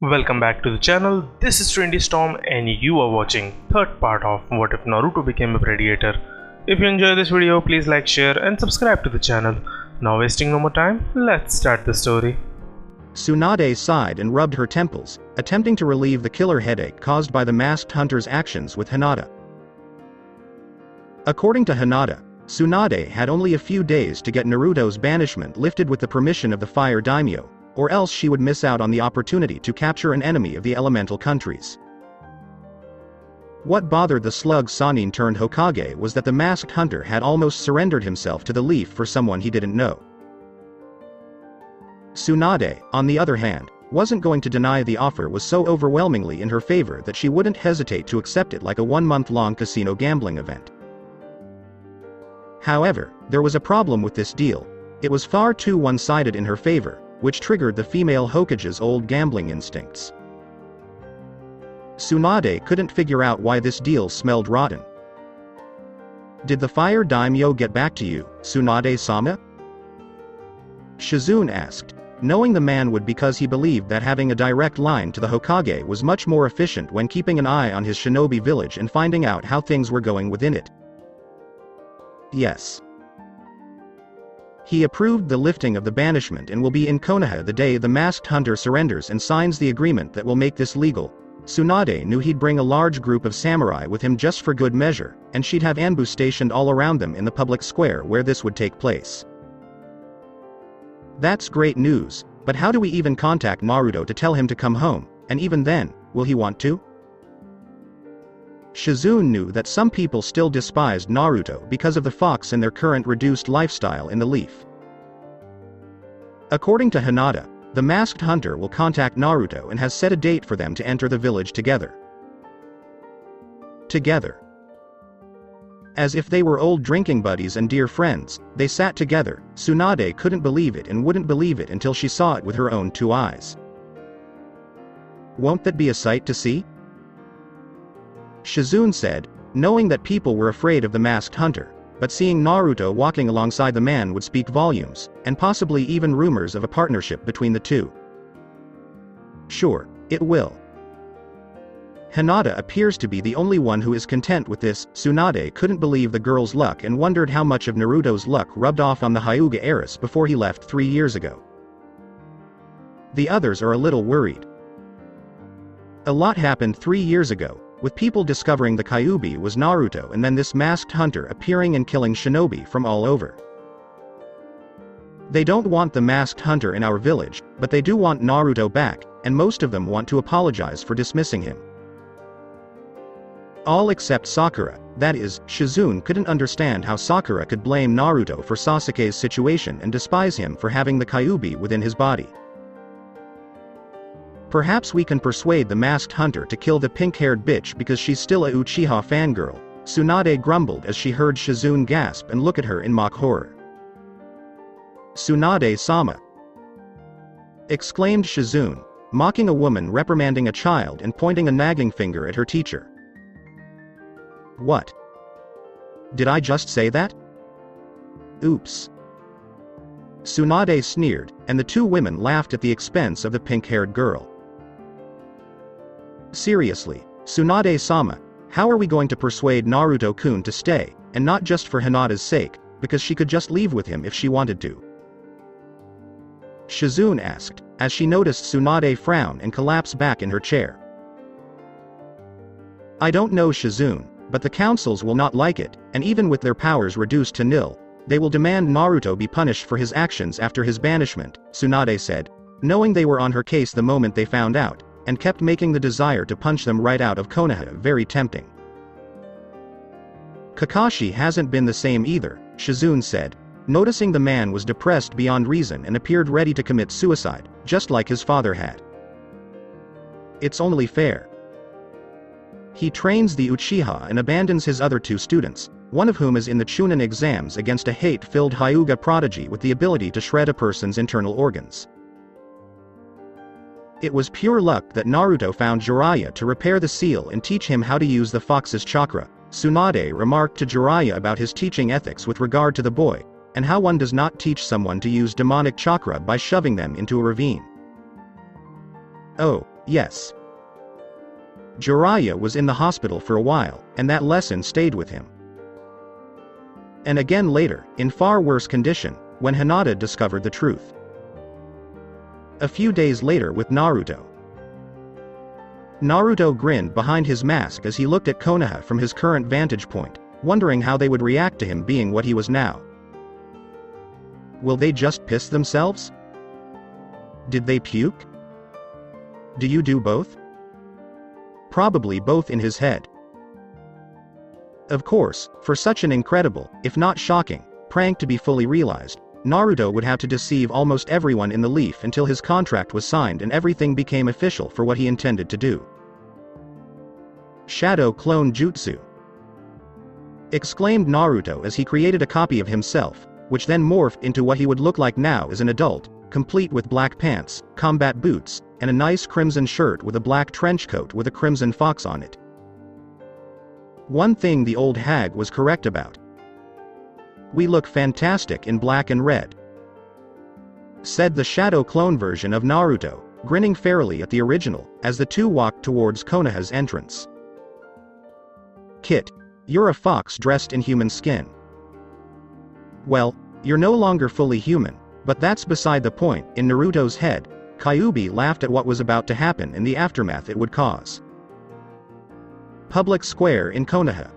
Welcome back to the channel. This is Trendy Storm and you are watching third part of What If Naruto Became a Pradiator. If you enjoy this video, please like, share and subscribe to the channel. Now wasting no more time, let's start the story. Tsunade sighed and rubbed her temples, attempting to relieve the killer headache caused by the masked hunter's actions with Hinata. According to Hinata, Tsunade had only a few days to get Naruto's banishment lifted with the permission of the Fire Daimyo, or else she would miss out on the opportunity to capture an enemy of the elemental countries. What bothered the slug Sannin turned Hokage was that the masked hunter had almost surrendered himself to the leaf for someone he didn't know. Tsunade, on the other hand, wasn't going to deny the offer was so overwhelmingly in her favor that she wouldn't hesitate to accept it like a one-month-long casino gambling event. However, there was a problem with this deal. It was far too one-sided in her favor, which triggered the female Hokage's old gambling instincts. Tsunade couldn't figure out why this deal smelled rotten. "Did the Fire Daimyo get back to you, Tsunade-sama?" Shizune asked, knowing the man would because he believed that having a direct line to the Hokage was much more efficient when keeping an eye on his shinobi village and finding out how things were going within it. Yes. He approved the lifting of the banishment and will be in Konoha the day the masked hunter surrenders and signs the agreement that will make this legal. Tsunade knew he'd bring a large group of samurai with him just for good measure, and she'd have ambu stationed all around them in the public square where this would take place. That's great news, but how do we even contact Naruto to tell him to come home, and even then, will he want to? Shizune knew that some people still despised Naruto because of the fox and their current reduced lifestyle in the leaf. According to Hinata, the masked hunter will contact Naruto and has set a date for them to enter the village together. Together. As if they were old drinking buddies and dear friends, they sat together. Tsunade couldn't believe it and wouldn't believe it until she saw it with her own two eyes. Won't that be a sight to see? Shizune said, knowing that people were afraid of the masked hunter, but seeing Naruto walking alongside the man would speak volumes, and possibly even rumors of a partnership between the two. Sure, it will. Hinata appears to be the only one who is content with this. Tsunade couldn't believe the girl's luck and wondered how much of Naruto's luck rubbed off on the Hyuga heiress before he left 3 years ago. The others are a little worried. A lot happened 3 years ago, with people discovering the Kyuubi was Naruto and then this masked hunter appearing and killing shinobi from all over. They don't want the masked hunter in our village, but they do want Naruto back, and most of them want to apologize for dismissing him. All except Sakura, that is, Shizune couldn't understand how Sakura could blame Naruto for Sasuke's situation and despise him for having the Kyuubi within his body. Perhaps we can persuade the masked hunter to kill the pink-haired bitch because she's still a Uchiha fangirl, Tsunade grumbled as she heard Shizune gasp and look at her in mock horror. "Tsunade-sama!" exclaimed Shizune, mocking a woman reprimanding a child and pointing a nagging finger at her teacher. What? Did I just say that? Oops. Tsunade sneered, and the two women laughed at the expense of the pink-haired girl. Seriously, Tsunade-sama, how are we going to persuade Naruto-kun to stay, and not just for Hinata's sake, because she could just leave with him if she wanted to? Shizune asked, as she noticed Tsunade frown and collapse back in her chair. I don't know, Shizune, but the councils will not like it, and even with their powers reduced to nil, they will demand Naruto be punished for his actions after his banishment, Tsunade said, knowing they were on her case the moment they found out, and kept making the desire to punch them right out of Konoha very tempting. Kakashi hasn't been the same either, Shizune said, noticing the man was depressed beyond reason and appeared ready to commit suicide, just like his father had. It's only fair. He trains the Uchiha and abandons his other two students, one of whom is in the Chunin exams against a hate-filled Hyuga prodigy with the ability to shred a person's internal organs. It was pure luck that Naruto found Jiraiya to repair the seal and teach him how to use the fox's chakra, Tsunade remarked to Jiraiya about his teaching ethics with regard to the boy, and how one does not teach someone to use demonic chakra by shoving them into a ravine. Oh, Yes. Jiraiya was in the hospital for a while, and that lesson stayed with him. And again later, in far worse condition, when Hinata discovered the truth. A few days later with Naruto. Naruto grinned behind his mask as he looked at Konoha from his current vantage point, wondering how they would react to him being what he was now. Will they just piss themselves? Did they puke? Do you do both? Probably both in his head. Of course, for such an incredible, if not shocking, prank to be fully realized, Naruto would have to deceive almost everyone in the Leaf until his contract was signed and everything became official for what he intended to do. Shadow Clone Jutsu! Exclaimed Naruto as he created a copy of himself, which then morphed into what he would look like now as an adult, complete with black pants, combat boots, and a nice crimson shirt with a black trench coat with a crimson fox on it. One thing the old hag was correct about. We look fantastic in black and red, said the shadow clone version of Naruto, grinning fairly at the original, as the two walked towards Konoha's entrance. Kit, you're a fox dressed in human skin. Well, you're no longer fully human, but that's beside the point. In Naruto's head, Kyuubi laughed at what was about to happen and the aftermath it would cause. Public square in Konoha.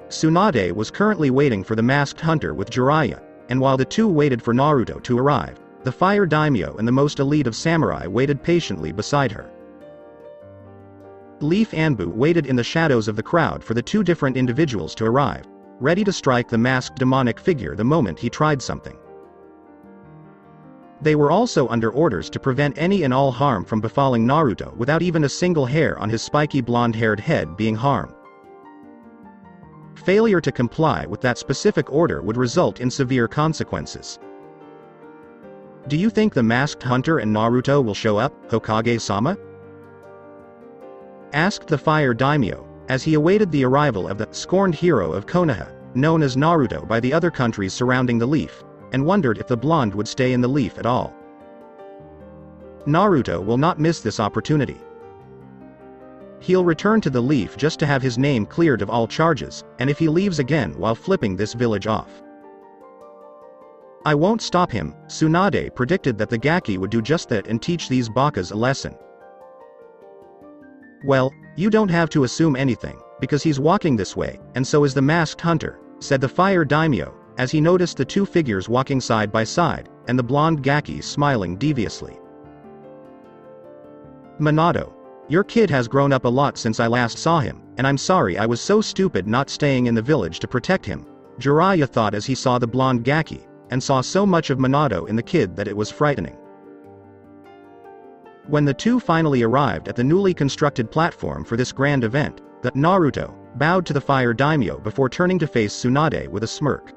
Tsunade was currently waiting for the masked hunter with Jiraiya, and while the two waited for Naruto to arrive, the fire daimyo and the most elite of samurai waited patiently beside her. Leaf Anbu waited in the shadows of the crowd for the two different individuals to arrive, ready to strike the masked demonic figure the moment he tried something. They were also under orders to prevent any and all harm from befalling Naruto without even a single hair on his spiky blonde-haired head being harmed. Failure to comply with that specific order would result in severe consequences. Do you think the masked hunter and Naruto will show up, Hokage-sama? Asked the fire daimyo, as he awaited the arrival of the scorned hero of Konoha, known as Naruto by the other countries surrounding the Leaf, and wondered if the blonde would stay in the Leaf at all. Naruto will not miss this opportunity. He'll return to the Leaf just to have his name cleared of all charges, and if he leaves again while flipping this village off. I won't stop him. Tsunade predicted that the Gaki would do just that and teach these Bakas a lesson. Well, you don't have to assume anything, because he's walking this way, and so is the masked hunter, said the fire daimyo, as he noticed the two figures walking side by side, and the blonde Gaki smiling deviously. Minato, your kid has grown up a lot since I last saw him, and I'm sorry I was so stupid not staying in the village to protect him, Jiraiya thought as he saw the blonde Gaki, and saw so much of Minato in the kid that it was frightening. When the two finally arrived at the newly constructed platform for this grand event, the Naruto bowed to the fire daimyo before turning to face Tsunade with a smirk.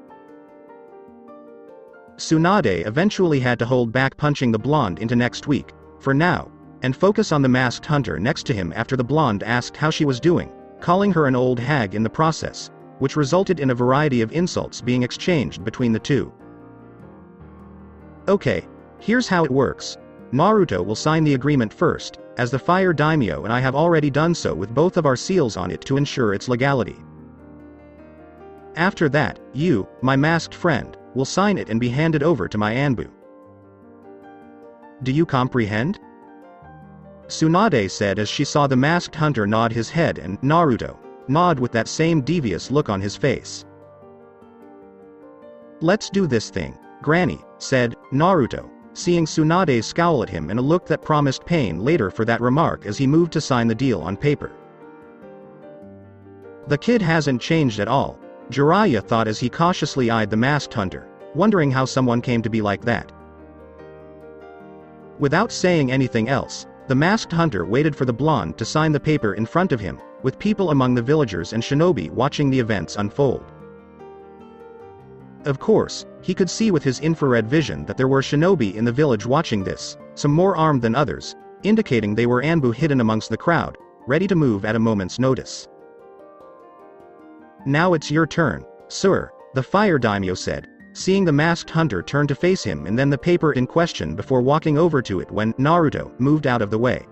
Tsunade eventually had to hold back punching the blonde into next week, for now, and focus on the masked hunter next to him after the blonde asked how she was doing, calling her an old hag in the process, which resulted in a variety of insults being exchanged between the two. Okay, here's how it works. Naruto will sign the agreement first, as the fire daimyo and I have already done so with both of our seals on it to ensure its legality. After that, you, my masked friend, will sign it and be handed over to my Anbu. Do you comprehend? Tsunade said as she saw the masked hunter nod his head and Naruto nod with that same devious look on his face. Let's do this thing, Granny, said Naruto, seeing Tsunade scowl at him and a look that promised pain later for that remark as he moved to sign the deal on paper. The kid hasn't changed at all, Jiraiya thought as he cautiously eyed the masked hunter, wondering how someone came to be like that. Without saying anything else, the masked hunter waited for the blonde to sign the paper in front of him, with people among the villagers and shinobi watching the events unfold. Of course, he could see with his infrared vision that there were shinobi in the village watching this, some more armed than others, indicating they were Anbu hidden amongst the crowd, ready to move at a moment's notice. Now it's your turn, sir, the fire daimyo said, seeing the masked hunter turn to face him and then the paper in question before walking over to it when Naruto moved out of the way.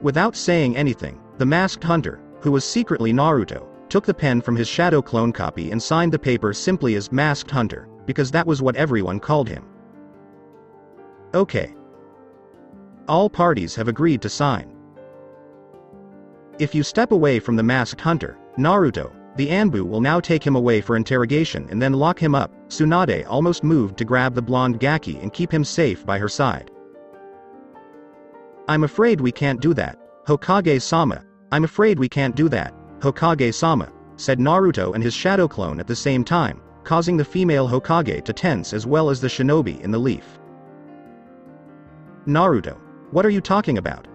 Without saying anything, the masked hunter, who was secretly Naruto, took the pen from his shadow clone copy and signed the paper simply as Masked Hunter, because that was what everyone called him. Okay. All parties have agreed to sign. If you step away from the Masked Hunter, Naruto, the Anbu will now take him away for interrogation and then lock him up. Tsunade almost moved to grab the blonde Gaki and keep him safe by her side. I'm afraid we can't do that, Hokage-sama. I'm afraid we can't do that, Hokage-sama, said Naruto and his shadow clone at the same time, causing the female Hokage to tense as well as the shinobi in the leaf. Naruto, what are you talking about?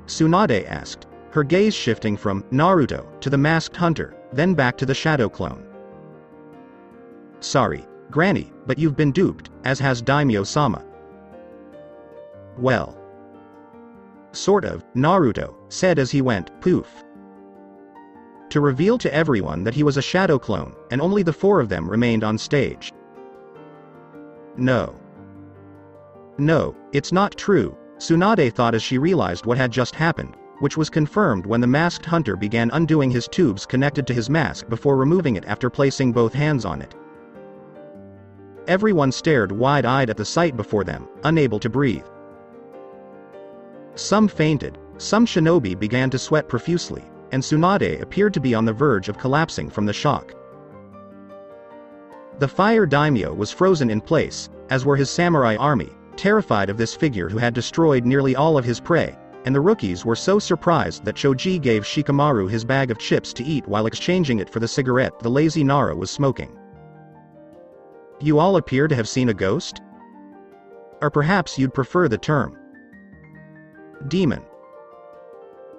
Tsunade asked, her gaze shifting from Naruto to the Masked Hunter, then back to the shadow clone. Sorry, Granny, but you've been duped, as has Daimyo-sama. Well. Sort of, Naruto said as he went poof. To reveal to everyone that he was a shadow clone, and only the four of them remained on stage. No. No, it's not true, Tsunade thought as she realized what had just happened, which was confirmed when the Masked Hunter began undoing his tubes connected to his mask before removing it after placing both hands on it. Everyone stared wide-eyed at the sight before them, unable to breathe. Some fainted, some shinobi began to sweat profusely, and Tsunade appeared to be on the verge of collapsing from the shock. The fire daimyo was frozen in place, as were his samurai army, terrified of this figure who had destroyed nearly all of his prey, and the rookies were so surprised that Choji gave Shikamaru his bag of chips to eat while exchanging it for the cigarette the lazy Nara was smoking. You all appear to have seen a ghost? Or perhaps you'd prefer the term demon.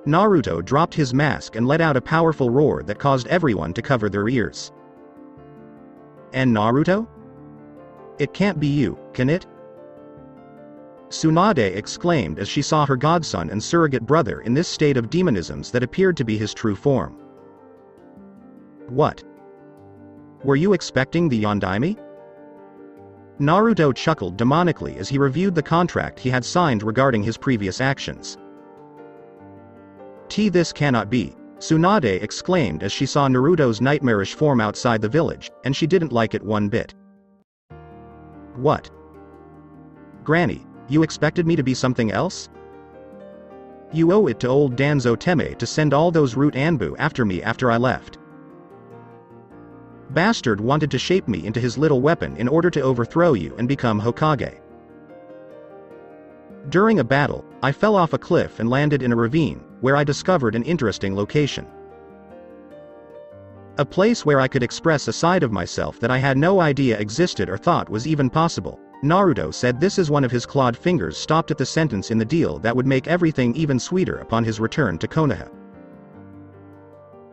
Naruto dropped his mask and let out a powerful roar that caused everyone to cover their ears. And Naruto? It can't be you, can it? Tsunade exclaimed as she saw her godson and surrogate brother in this state of demonisms that appeared to be his true form. What? Were you expecting the Yondaime? Naruto chuckled demonically as he reviewed the contract he had signed regarding his previous actions. This cannot be, Tsunade exclaimed as she saw Naruto's nightmarish form outside the village, and she didn't like it one bit. What? Granny, you expected me to be something else? You owe it to old Danzo Teme to send all those root Anbu after me after I left. Bastard wanted to shape me into his little weapon in order to overthrow you and become Hokage. During a battle, I fell off a cliff and landed in a ravine, where I discovered an interesting location. A place where I could express a side of myself that I had no idea existed or thought was even possible. Naruto said this as one of his clawed fingers stopped at the sentence in the deal that would make everything even sweeter upon his return to Konoha.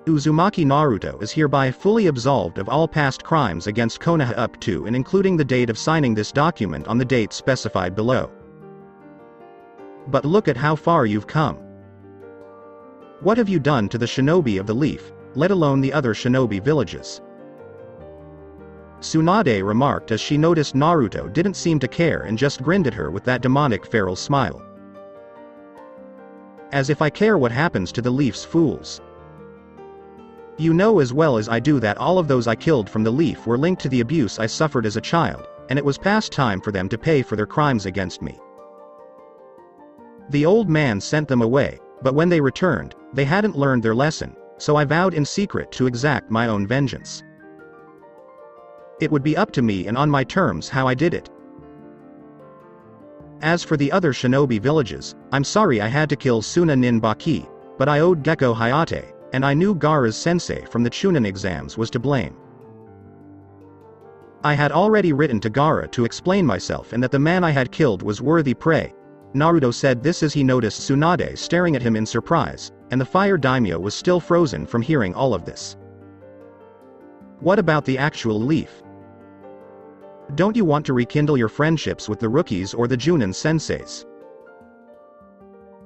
Uzumaki Naruto is hereby fully absolved of all past crimes against Konoha up to and including the date of signing this document on the date specified below. But look at how far you've come. What have you done to the shinobi of the leaf, let alone the other shinobi villages? Tsunade remarked as she noticed Naruto didn't seem to care and just grinned at her with that demonic feral smile. As if I care what happens to the leaf's fools. You know as well as I do that all of those I killed from the leaf were linked to the abuse I suffered as a child, and it was past time for them to pay for their crimes against me. The old man sent them away, but when they returned, they hadn't learned their lesson, so I vowed in secret to exact my own vengeance. It would be up to me and on my terms how I did it. As for the other shinobi villages, I'm sorry I had to kill Suna Nin Baki, but I owed Gekko Hayate, and I knew Gaara's sensei from the Chunin exams was to blame. I had already written to Gaara to explain myself and that the man I had killed was worthy prey. Naruto said this as he noticed Tsunade staring at him in surprise, and the fire daimyo was still frozen from hearing all of this. What about the actual leaf? Don't you want to rekindle your friendships with the rookies or the Junin senseis?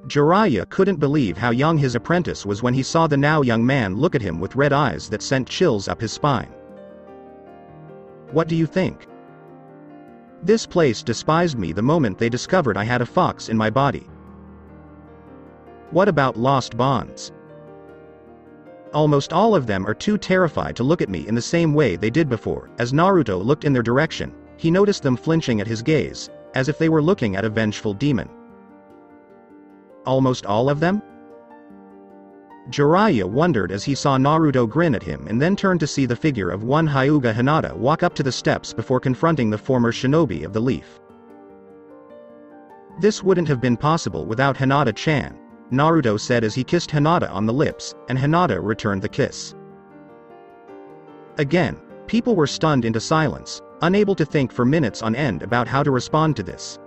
Jiraiya couldn't believe how young his apprentice was when he saw the now young man look at him with red eyes that sent chills up his spine. What do you think? This place despised me the moment they discovered I had a fox in my body. What about lost bonds? Almost all of them are too terrified to look at me in the same way they did before. As Naruto looked in their direction, he noticed them flinching at his gaze, as if they were looking at a vengeful demon. Almost all of them? Jiraiya wondered as he saw Naruto grin at him and then turned to see the figure of one Hyuga Hinata walk up to the steps before confronting the former shinobi of the leaf. This wouldn't have been possible without Hinata-chan, Naruto said as he kissed Hinata on the lips, and Hinata returned the kiss. Again, people were stunned into silence, unable to think for minutes on end about how to respond to this.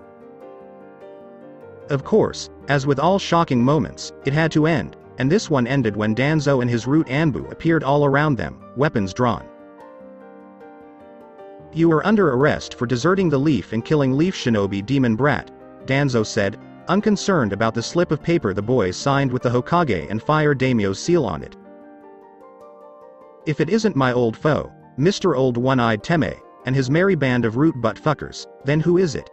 Of course, as with all shocking moments, it had to end, and this one ended when Danzo and his root Anbu appeared all around them, weapons drawn. You are under arrest for deserting the Leaf and killing Leaf Shinobi Demon Brat, Danzo said, unconcerned about the slip of paper the boys signed with the Hokage and Fire Daimyo's seal on it. If it isn't my old foe, Mr. Old One-Eyed Teme, and his merry band of root butt fuckers, then who is it?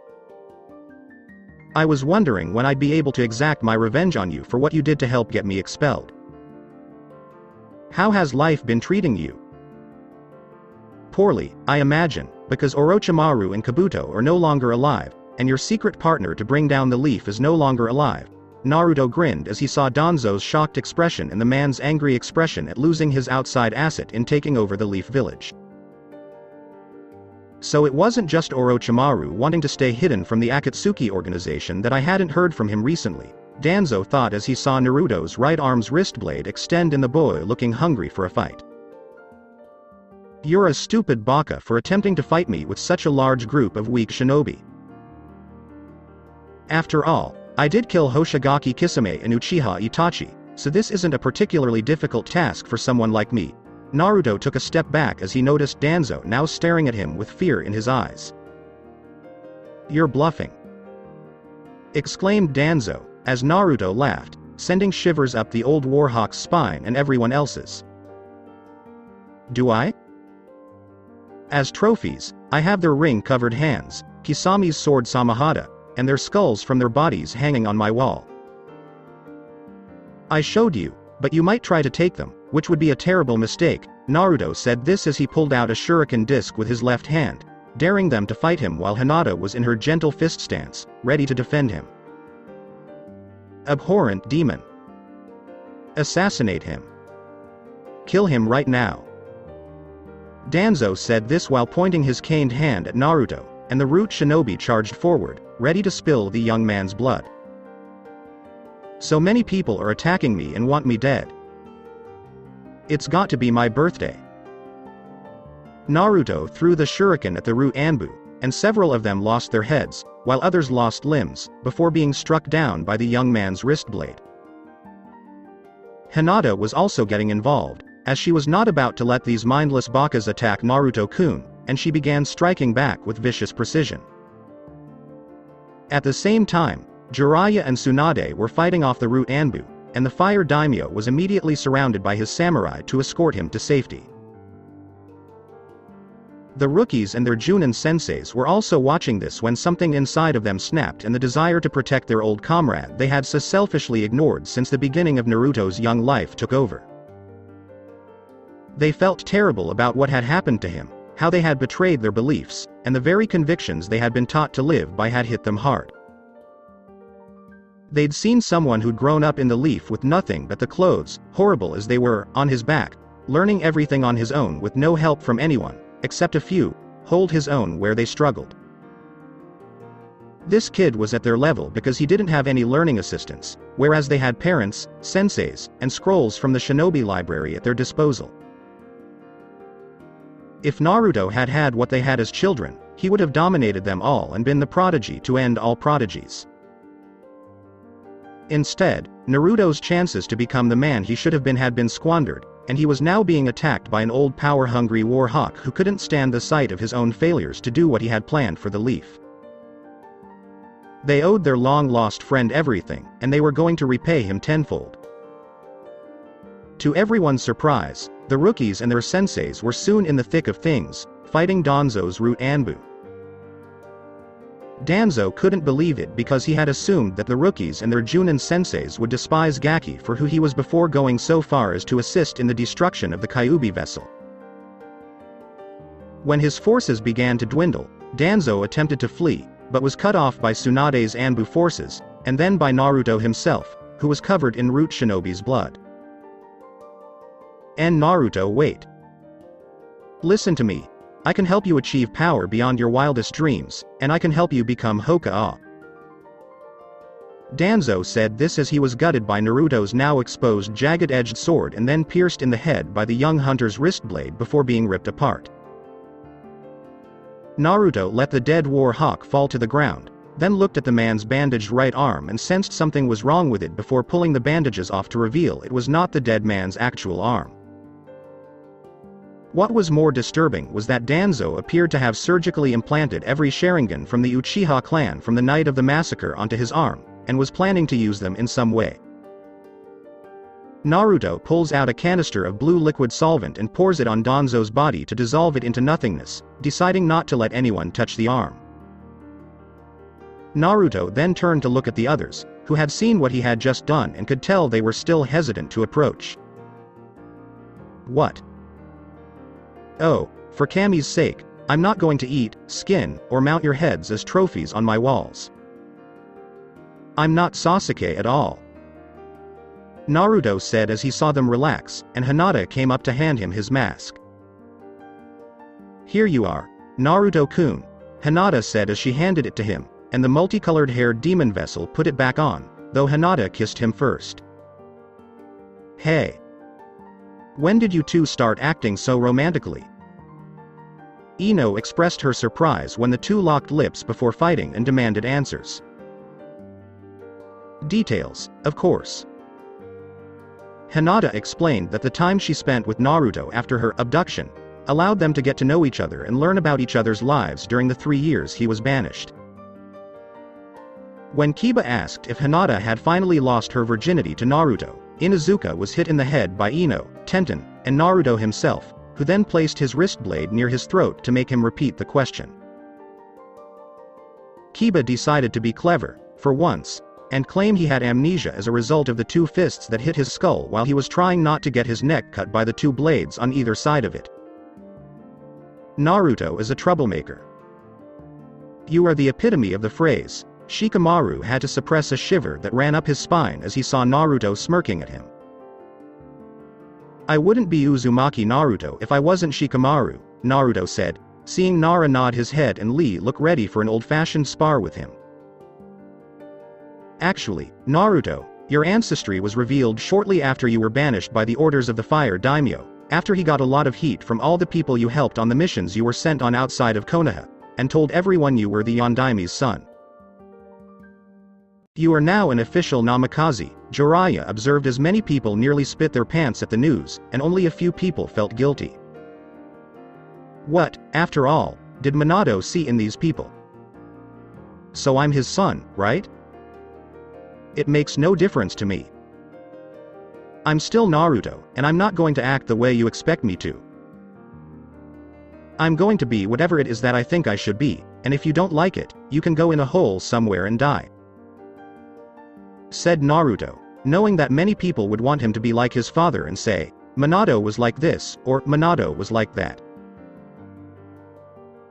I was wondering when I'd be able to exact my revenge on you for what you did to help get me expelled. How has life been treating you? Poorly, I imagine, because Orochimaru and Kabuto are no longer alive, and your secret partner to bring down the Leaf is no longer alive. Naruto grinned as he saw Danzo's shocked expression and the man's angry expression at losing his outside asset in taking over the Leaf Village. So it wasn't just Orochimaru wanting to stay hidden from the Akatsuki organization that I hadn't heard from him recently, Danzo thought as he saw Naruto's right arm's wrist blade extend and the boy looking hungry for a fight. You're a stupid baka for attempting to fight me with such a large group of weak shinobi. After all, I did kill Hoshigaki Kisame and Uchiha Itachi, so this isn't a particularly difficult task for someone like me. Naruto took a step back as he noticed Danzo now staring at him with fear in his eyes. You're bluffing, exclaimed Danzo, as Naruto laughed, sending shivers up the old Warhawk's spine and everyone else's. Do I? As trophies, I have their ring-covered hands, Kisami's sword Samahada, and their skulls from their bodies hanging on my wall. I showed you, but you might try to take them, which would be a terrible mistake, Naruto said this as he pulled out a shuriken disc with his left hand, daring them to fight him while Hinata was in her gentle fist stance, ready to defend him. Abhorrent demon. Assassinate him. Kill him right now. Danzo said this while pointing his caned hand at Naruto, and the root shinobi charged forward, ready to spill the young man's blood. So many people are attacking me and want me dead. It's got to be my birthday. Naruto threw the shuriken at the root Anbu, and several of them lost their heads, while others lost limbs, before being struck down by the young man's wrist blade. Hinata was also getting involved, as she was not about to let these mindless bakas attack Naruto-kun, and she began striking back with vicious precision. At the same time, Jiraiya and Tsunade were fighting off the root Anbu, and the Fire Daimyo was immediately surrounded by his samurai to escort him to safety. The rookies and their Junin senseis were also watching this when something inside of them snapped and the desire to protect their old comrade they had so selfishly ignored since the beginning of Naruto's young life took over. They felt terrible about what had happened to him, how they had betrayed their beliefs, and the very convictions they had been taught to live by had hit them hard. They'd seen someone who'd grown up in the Leaf with nothing but the clothes, horrible as they were, on his back, learning everything on his own with no help from anyone, except a few, hold his own where they struggled. This kid was at their level because he didn't have any learning assistants, whereas they had parents, senseis, and scrolls from the shinobi library at their disposal. If Naruto had had what they had as children, he would have dominated them all and been the prodigy to end all prodigies. Instead, Naruto's chances to become the man he should have been had been squandered, and he was now being attacked by an old power-hungry war hawk who couldn't stand the sight of his own failures to do what he had planned for the Leaf. They owed their long-lost friend everything, and they were going to repay him tenfold. To everyone's surprise, the rookies and their senseis were soon in the thick of things, fighting Danzo's root Anbu. Danzo couldn't believe it because he had assumed that the rookies and their Junin senseis would despise Gaki for who he was before going so far as to assist in the destruction of the Kyuubi vessel. When his forces began to dwindle, Danzo attempted to flee, but was cut off by Tsunade's Anbu forces, and then by Naruto himself, who was covered in root shinobi's blood. And Naruto, wait. Listen to me. I can help you achieve power beyond your wildest dreams, and I can help you become Hokage. Danzo said this as he was gutted by Naruto's now exposed jagged-edged sword and then pierced in the head by the young hunter's wrist blade before being ripped apart. Naruto let the dead war hawk fall to the ground, then looked at the man's bandaged right arm and sensed something was wrong with it before pulling the bandages off to reveal it was not the dead man's actual arm. What was more disturbing was that Danzo appeared to have surgically implanted every Sharingan from the Uchiha clan from the night of the massacre onto his arm, and was planning to use them in some way. Naruto pulls out a canister of blue liquid solvent and pours it on Danzo's body to dissolve it into nothingness, deciding not to let anyone touch the arm. Naruto then turned to look at the others, who had seen what he had just done and could tell they were still hesitant to approach. What? Oh, for Kami's sake, I'm not going to eat, skin, or mount your heads as trophies on my walls. I'm not Sasuke at all. Naruto said as he saw them relax, and Hinata came up to hand him his mask. Here you are, Naruto-kun, Hinata said as she handed it to him, and the multicolored-haired demon vessel put it back on, though Hinata kissed him first. Hey. When did you two start acting so romantically? Ino expressed her surprise when the two locked lips before fighting and demanded answers. Details, of course. Hinata explained that the time she spent with Naruto after her abduction allowed them to get to know each other and learn about each other's lives during the 3 years he was banished. When Kiba asked if Hinata had finally lost her virginity to Naruto, Inuzuka was hit in the head by Ino, Tenten, and Naruto himself, who then placed his wrist blade near his throat to make him repeat the question. Kiba decided to be clever, for once, and claim he had amnesia as a result of the 2 fists that hit his skull while he was trying not to get his neck cut by the 2 blades on either side of it. Naruto is a troublemaker. You are the epitome of the phrase. Shikamaru had to suppress a shiver that ran up his spine as he saw Naruto smirking at him. I wouldn't be Uzumaki Naruto if I wasn't Shikamaru, Naruto said, seeing Nara nod his head and Lee look ready for an old-fashioned spar with him. Actually, Naruto, your ancestry was revealed shortly after you were banished by the orders of the Fire Daimyo, after he got a lot of heat from all the people you helped on the missions you were sent on outside of Konoha, and told everyone you were the Yondaimi's son. You are now an official Namikaze, Jiraiya observed as many people nearly spit their pants at the news, and only a few people felt guilty. What, after all, did Minato see in these people? So I'm his son, right? It makes no difference to me. I'm still Naruto, and I'm not going to act the way you expect me to. I'm going to be whatever it is that I think I should be, and if you don't like it, you can go in a hole somewhere and die. Said Naruto, knowing that many people would want him to be like his father and say, Minato was like this, or Minato was like that.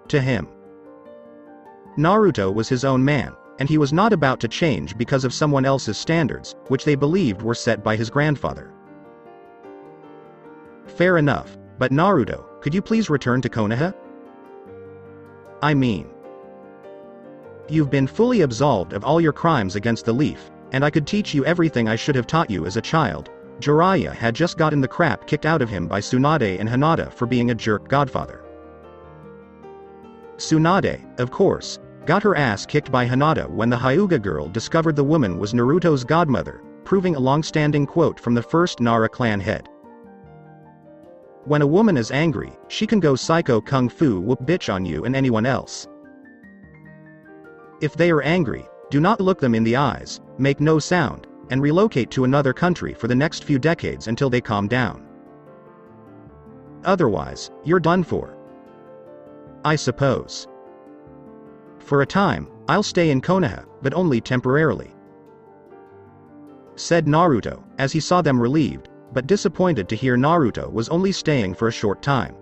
To him, Naruto was his own man, and he was not about to change because of someone else's standards, which they believed were set by his grandfather. Fair enough, but Naruto, could you please return to Konoha? I mean, you've been fully absolved of all your crimes against the Leaf, and I could teach you everything I should have taught you as a child. Jiraiya had just gotten the crap kicked out of him by Tsunade and Hinata for being a jerk godfather. Tsunade, of course, got her ass kicked by Hinata when the Hyuga girl discovered the woman was Naruto's godmother, proving a long-standing quote from the first Nara clan head. When a woman is angry, she can go psycho kung fu whoop bitch on you and anyone else. If they are angry, do not look them in the eyes, make no sound, and relocate to another country for the next few decades until they calm down. Otherwise, you're done for. I suppose. For a time, I'll stay in Konoha, but only temporarily," said Naruto, as he saw them relieved, but disappointed to hear Naruto was only staying for a short time.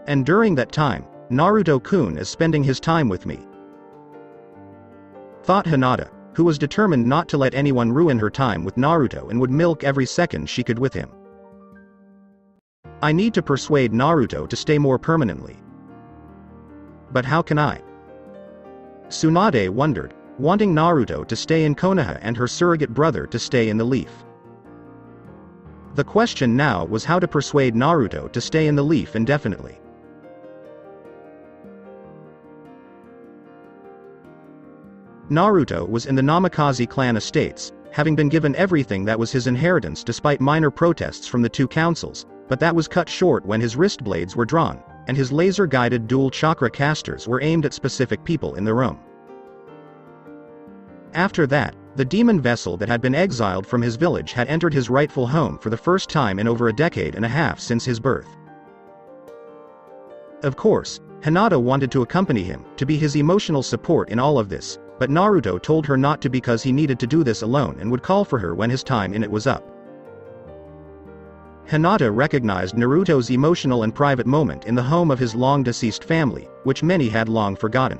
"And during that time, Naruto-kun is spending his time with me," thought Hinata, who was determined not to let anyone ruin her time with Naruto and would milk every second she could with him. "I need to persuade Naruto to stay more permanently. But how can I?" Tsunade wondered, wanting Naruto to stay in Konoha and her surrogate brother to stay in the Leaf. The question now was how to persuade Naruto to stay in the Leaf indefinitely. Naruto was in the Namikaze clan estates, having been given everything that was his inheritance despite minor protests from the two councils, but that was cut short when his wrist blades were drawn, and his laser-guided dual chakra casters were aimed at specific people in the room. After that, the demon vessel that had been exiled from his village had entered his rightful home for the first time in over a decade and a half since his birth. Of course, Hinata wanted to accompany him, to be his emotional support in all of this, but Naruto told her not to because he needed to do this alone and would call for her when his time in it was up. Hinata recognized Naruto's emotional and private moment in the home of his long-deceased family, which many had long forgotten.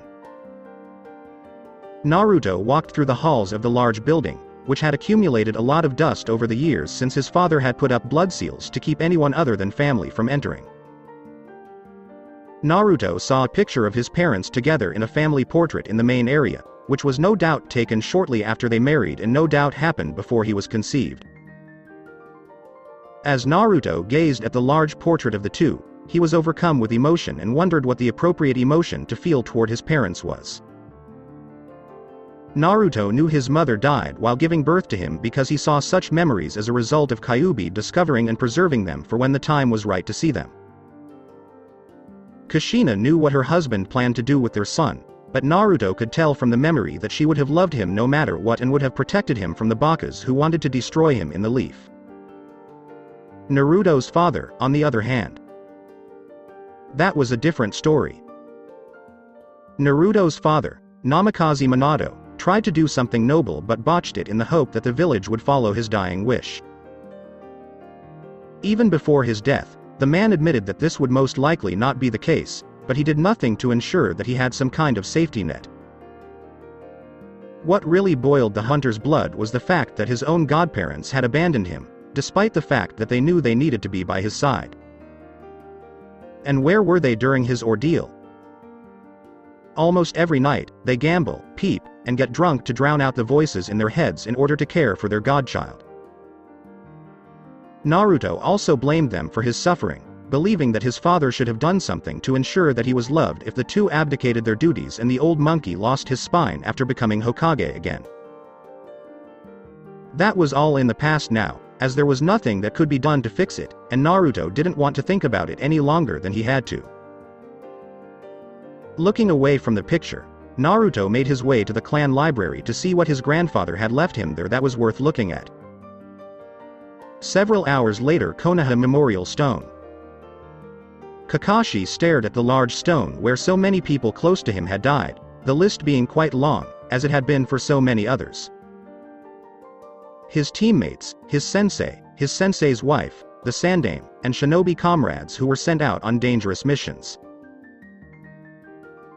Naruto walked through the halls of the large building, which had accumulated a lot of dust over the years since his father had put up blood seals to keep anyone other than family from entering. Naruto saw a picture of his parents together in a family portrait in the main area, which was no doubt taken shortly after they married and no doubt happened before he was conceived. As Naruto gazed at the large portrait of the two, he was overcome with emotion and wondered what the appropriate emotion to feel toward his parents was. Naruto knew his mother died while giving birth to him because he saw such memories as a result of Kyuubi discovering and preserving them for when the time was right to see them. Kushina knew what her husband planned to do with their son, but Naruto could tell from the memory that she would have loved him no matter what and would have protected him from the Bakas who wanted to destroy him in the Leaf. Naruto's father, on the other hand. That was a different story. Naruto's father, Namikaze Minato, tried to do something noble but botched it in the hope that the village would follow his dying wish. Even before his death, the man admitted that this would most likely not be the case, but he did nothing to ensure that he had some kind of safety net. What really boiled the hunter's blood was the fact that his own godparents had abandoned him, despite the fact that they knew they needed to be by his side. And where were they during his ordeal? Almost every night, they gamble, peep, and get drunk to drown out the voices in their heads in order to care for their godchild. Naruto also blamed them for his suffering, believing that his father should have done something to ensure that he was loved if the two abdicated their duties and the old monkey lost his spine after becoming Hokage again. That was all in the past now, as there was nothing that could be done to fix it, and Naruto didn't want to think about it any longer than he had to. Looking away from the picture, Naruto made his way to the clan library to see what his grandfather had left him there that was worth looking at. Several hours later, Konoha Memorial Stone. Kakashi stared at the large stone where so many people close to him had died, the list being quite long, as it had been for so many others. His teammates, his sensei's wife, the Sandaime, and shinobi comrades who were sent out on dangerous missions.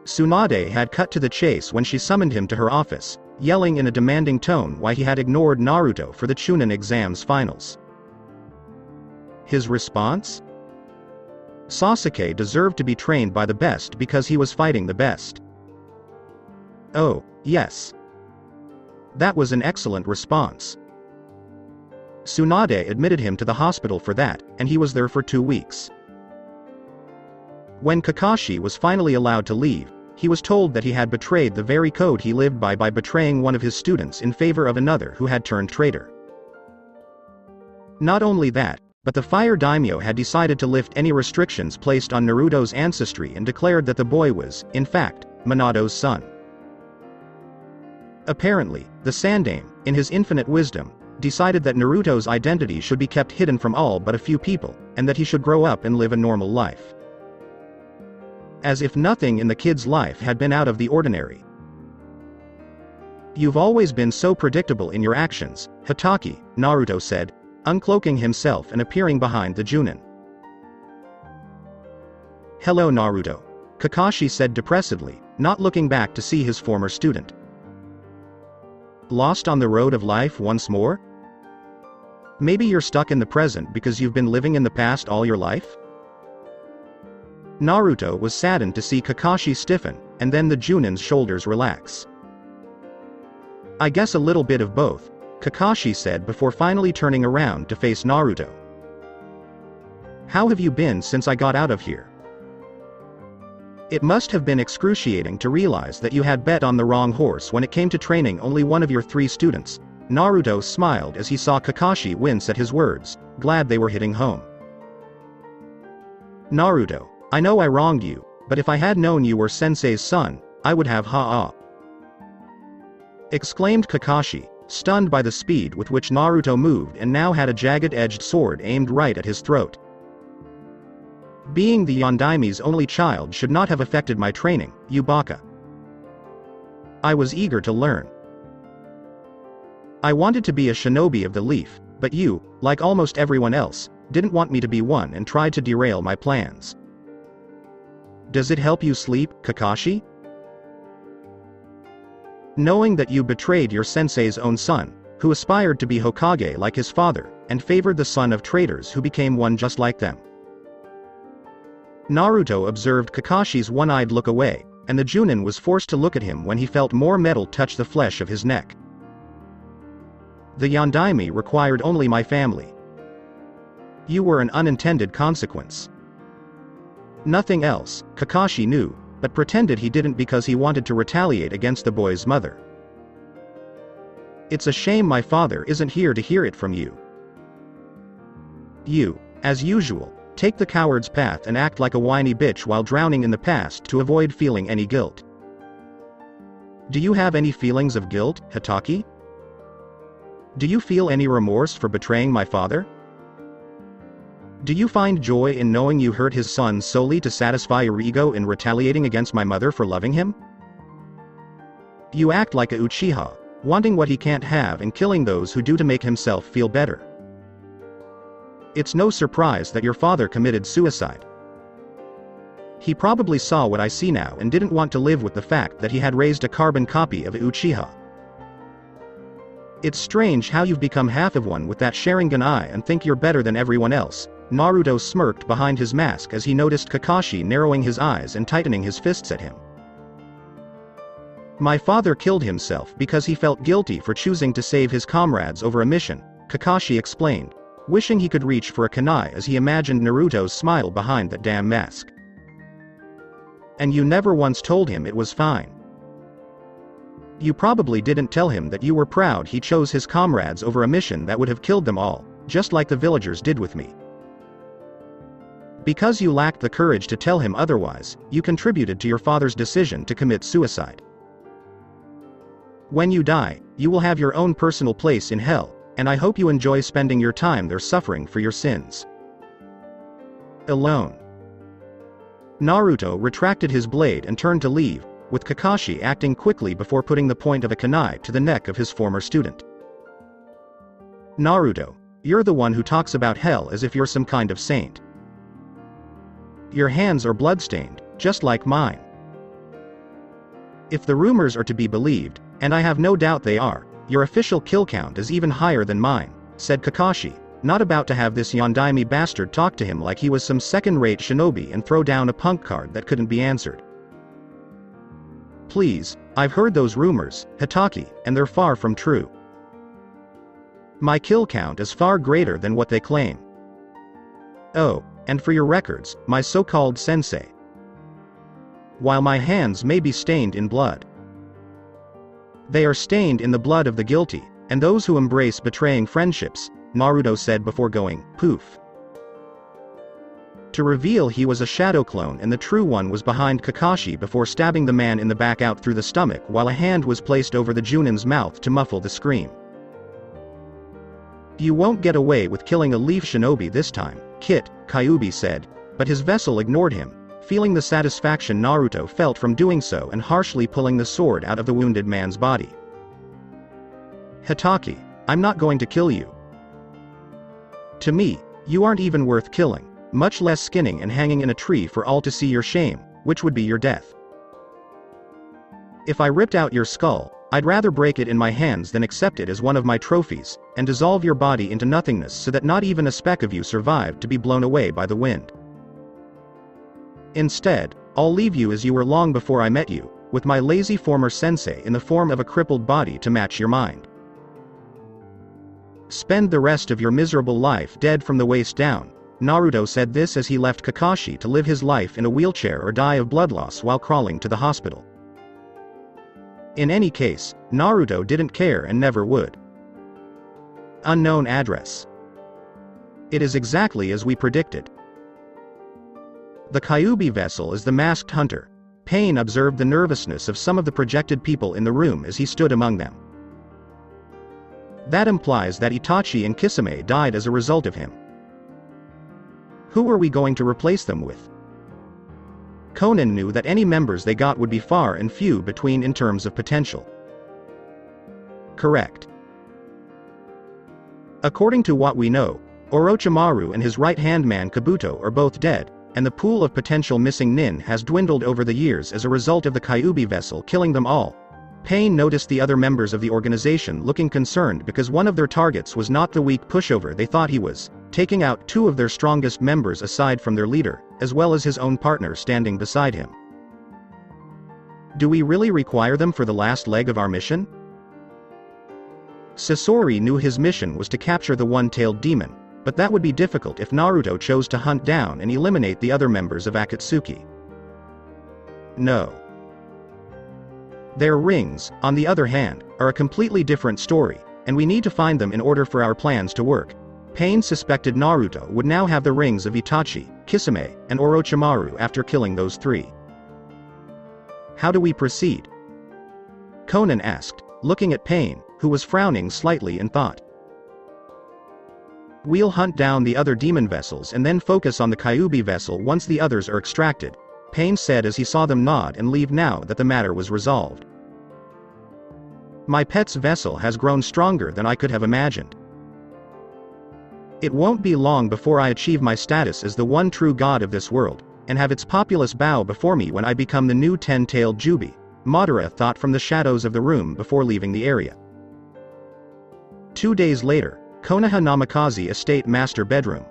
Tsunade had cut to the chase when she summoned him to her office, yelling in a demanding tone why he had ignored Naruto for the Chunin exams finals. His response? Sasuke deserved to be trained by the best because he was fighting the best. Oh, yes. That was an excellent response. Tsunade admitted him to the hospital for that, and he was there for 2 weeks. When Kakashi was finally allowed to leave, he was told that he had betrayed the very code he lived by betraying one of his students in favor of another who had turned traitor. Not only that, but the Fire Daimyo had decided to lift any restrictions placed on Naruto's ancestry and declared that the boy was, in fact, Minato's son. Apparently, the Sandaime, in his infinite wisdom, decided that Naruto's identity should be kept hidden from all but a few people, and that he should grow up and live a normal life. as if nothing in the kid's life had been out of the ordinary. "You've always been so predictable in your actions, Hitaki," Naruto said, uncloaking himself and appearing behind the Junin. "Hello Naruto," Kakashi said depressedly, not looking back to see his former student. "Lost on the road of life once more? Maybe you're stuck in the present because you've been living in the past all your life?" Naruto was saddened to see Kakashi stiffen, and then the Junin's shoulders relax. "I guess a little bit of both," Kakashi said before finally turning around to face Naruto. "How have you been since I got out of here?" It must have been excruciating to realize that you had bet on the wrong horse when it came to training only one of your 3 students. Naruto smiled as he saw Kakashi wince at his words, glad they were hitting home. "Naruto, I know I wronged you, but if I had known you were Sensei's son, I would have ha-ah," exclaimed Kakashi, stunned by the speed with which Naruto moved and now had a jagged-edged sword aimed right at his throat. "Being the Yondaime's only child should not have affected my training, you baka. I was eager to learn. I wanted to be a shinobi of the leaf, but you, like almost everyone else, didn't want me to be one and tried to derail my plans. Does it help you sleep, Kakashi? Knowing that you betrayed your sensei's own son, who aspired to be Hokage like his father, and favored the son of traitors who became one just like them." Naruto observed Kakashi's one-eyed look away, and the Junin was forced to look at him when he felt more metal touch the flesh of his neck. "The Yondaime required only my family. You were an unintended consequence." Nothing else, Kakashi knew, but pretended he didn't because he wanted to retaliate against the boy's mother. "It's a shame my father isn't here to hear it from you. You, as usual, take the coward's path and act like a whiny bitch while drowning in the past to avoid feeling any guilt. Do you have any feelings of guilt, Hitaki? Do you feel any remorse for betraying my father? Do you find joy in knowing you hurt his son solely to satisfy your ego in retaliating against my mother for loving him? You act like a Uchiha, wanting what he can't have and killing those who do to make himself feel better. It's no surprise that your father committed suicide. He probably saw what I see now and didn't want to live with the fact that he had raised a carbon copy of a Uchiha. It's strange how you've become half of one with that Sharingan eye and think you're better than everyone else." Naruto smirked behind his mask as he noticed Kakashi narrowing his eyes and tightening his fists at him. "My father killed himself because he felt guilty for choosing to save his comrades over a mission," Kakashi explained, wishing he could reach for a kunai as he imagined Naruto's smile behind that damn mask. "And you never once told him it was fine. You probably didn't tell him that you were proud he chose his comrades over a mission that would have killed them all, just like the villagers did with me. Because you lacked the courage to tell him otherwise, you contributed to your father's decision to commit suicide. When you die, you will have your own personal place in hell, and I hope you enjoy spending your time there suffering for your sins. Alone." Naruto retracted his blade and turned to leave, with Kakashi acting quickly before putting the point of a kunai to the neck of his former student. "Naruto, you're the one who talks about hell as if you're some kind of saint. Your hands are bloodstained, just like mine. If the rumors are to be believed, and I have no doubt they are, your official kill count is even higher than mine," said Kakashi, not about to have this Yondaime bastard talk to him like he was some second-rate shinobi and throw down a punk card that couldn't be answered. "Please, I've heard those rumors, Hitaki, and they're far from true. My kill count is far greater than what they claim. Oh, and for your records, my so-called sensei. While my hands may be stained in blood, they are stained in the blood of the guilty, and those who embrace betraying friendships," Naruto said before going, poof. To reveal he was a shadow clone and the true one was behind Kakashi before stabbing the man in the back out through the stomach while a hand was placed over the Junin's mouth to muffle the scream. "You won't get away with killing a leaf shinobi this time, Kit," Kyuubi said, but his vessel ignored him, feeling the satisfaction Naruto felt from doing so and harshly pulling the sword out of the wounded man's body. "Hitaki, I'm not going to kill you. To me, you aren't even worth killing, much less skinning and hanging in a tree for all to see your shame, which would be your death. If I ripped out your skull, I'd rather break it in my hands than accept it as one of my trophies, and dissolve your body into nothingness so that not even a speck of you survived to be blown away by the wind. Instead, I'll leave you as you were long before I met you, with my lazy former sensei in the form of a crippled body to match your mind. Spend the rest of your miserable life dead from the waist down." Naruto said this as he left Kakashi to live his life in a wheelchair or die of blood loss while crawling to the hospital. In any case, Naruto didn't care and never would. Unknown address. It is exactly as we predicted. The Kyuubi vessel is the masked hunter. Pain observed the nervousness of some of the projected people in the room as he stood among them. That implies that Itachi and Kisame died as a result of him. Who are we going to replace them with? Conan knew that any members they got would be far and few between in terms of potential. Correct. According to what we know, Orochimaru and his right-hand man Kabuto are both dead, and the pool of potential missing nin has dwindled over the years as a result of the Kyuubi vessel killing them all. Pain noticed the other members of the organization looking concerned because one of their targets was not the weak pushover they thought he was, taking out two of their strongest members aside from their leader, as well as his own partner standing beside him. Do we really require them for the last leg of our mission? Sasori knew his mission was to capture the one-tailed demon, but that would be difficult if Naruto chose to hunt down and eliminate the other members of Akatsuki. No. Their rings, on the other hand, are a completely different story, and we need to find them in order for our plans to work. Pain suspected Naruto would now have the rings of Itachi, Kisame, and Orochimaru after killing those three. How do we proceed? Conan asked, looking at Pain, who was frowning slightly in thought. We'll hunt down the other demon vessels and then focus on the Kyuubi vessel once the others are extracted, Pain said as he saw them nod and leave now that the matter was resolved. My pet's vessel has grown stronger than I could have imagined. It won't be long before I achieve my status as the one true god of this world, and have its populace bow before me when I become the new 10-tailed Jubi, Madara thought from the shadows of the room before leaving the area. 2 days later, Konoha Namikaze Estate Master Bedroom.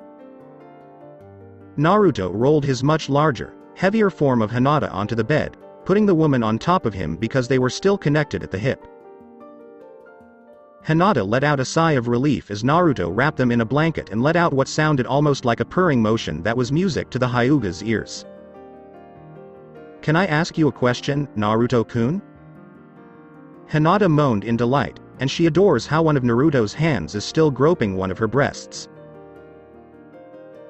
Naruto rolled his much larger, heavier form of Hinata onto the bed, putting the woman on top of him because they were still connected at the hip. Hinata let out a sigh of relief as Naruto wrapped them in a blanket and let out what sounded almost like a purring motion that was music to the Hyuga's ears. Can I ask you a question, Naruto-kun? Hinata moaned in delight, and she adores how one of Naruto's hands is still groping one of her breasts.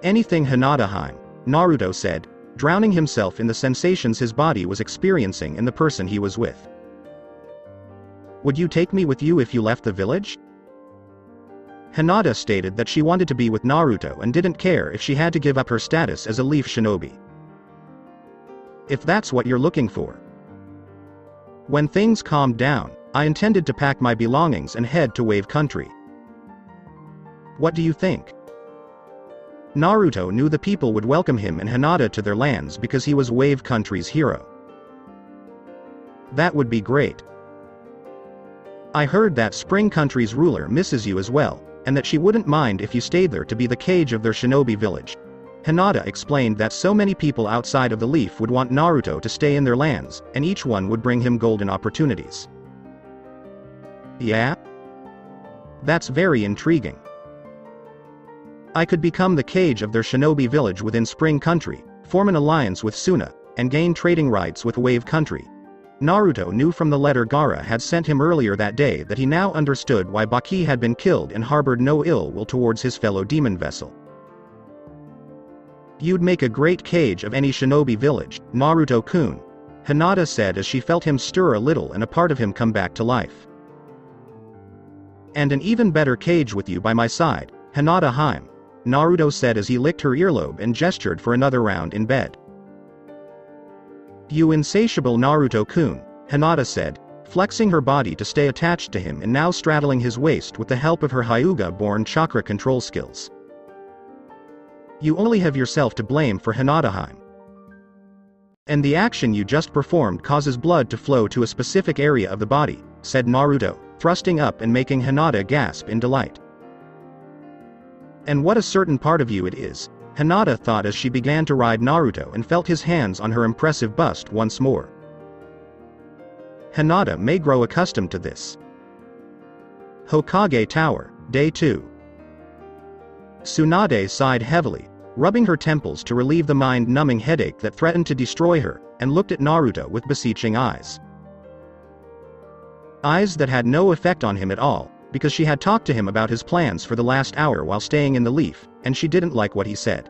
Anything Hinata-heim, Naruto said, drowning himself in the sensations his body was experiencing in the person he was with. Would you take me with you if you left the village? Hinata stated that she wanted to be with Naruto and didn't care if she had to give up her status as a leaf shinobi. If that's what you're looking for. When things calmed down, I intended to pack my belongings and head to Wave Country. What do you think? Naruto knew the people would welcome him and Hinata to their lands because he was Wave Country's hero. That would be great. I heard that Spring Country's ruler misses you as well, and that she wouldn't mind if you stayed there to be the cage of their shinobi village. Hinata explained that so many people outside of the Leaf would want Naruto to stay in their lands, and each one would bring him golden opportunities. Yeah? That's very intriguing. I could become the cage of their shinobi village within Spring Country, form an alliance with Suna, and gain trading rights with Wave Country. Naruto knew from the letter Gaara had sent him earlier that day that he now understood why Baki had been killed and harbored no ill will towards his fellow demon vessel. You'd make a great cage of any shinobi village, Naruto-kun, Hinata said as she felt him stir a little and a part of him come back to life. And an even better cage with you by my side, Hinata-heim, Naruto said as he licked her earlobe and gestured for another round in bed. "You insatiable Naruto-kun," Hinata said, flexing her body to stay attached to him and now straddling his waist with the help of her Hyuga-born chakra control skills. "You only have yourself to blame for Hinataheim. And the action you just performed causes blood to flow to a specific area of the body," said Naruto, thrusting up and making Hinata gasp in delight. "And what a certain part of you it is," Hinata thought as she began to ride Naruto and felt his hands on her impressive bust once more. Hinata may grow accustomed to this. Hokage Tower, Day 2. Tsunade sighed heavily, rubbing her temples to relieve the mind-numbing headache that threatened to destroy her, and looked at Naruto with beseeching eyes. Eyes that had no effect on him at all, because she had talked to him about his plans for the last hour while staying in the Leaf, and she didn't like what he said.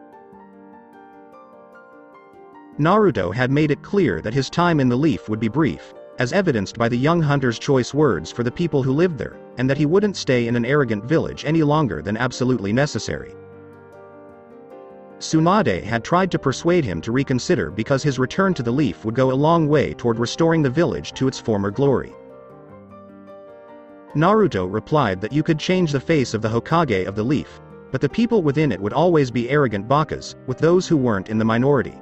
Naruto had made it clear that his time in the Leaf would be brief, as evidenced by the young hunter's choice words for the people who lived there, and that he wouldn't stay in an arrogant village any longer than absolutely necessary. Tsunade had tried to persuade him to reconsider because his return to the Leaf would go a long way toward restoring the village to its former glory. Naruto replied that you could change the face of the Hokage of the Leaf, but the people within it would always be arrogant bakas, with those who weren't in the minority.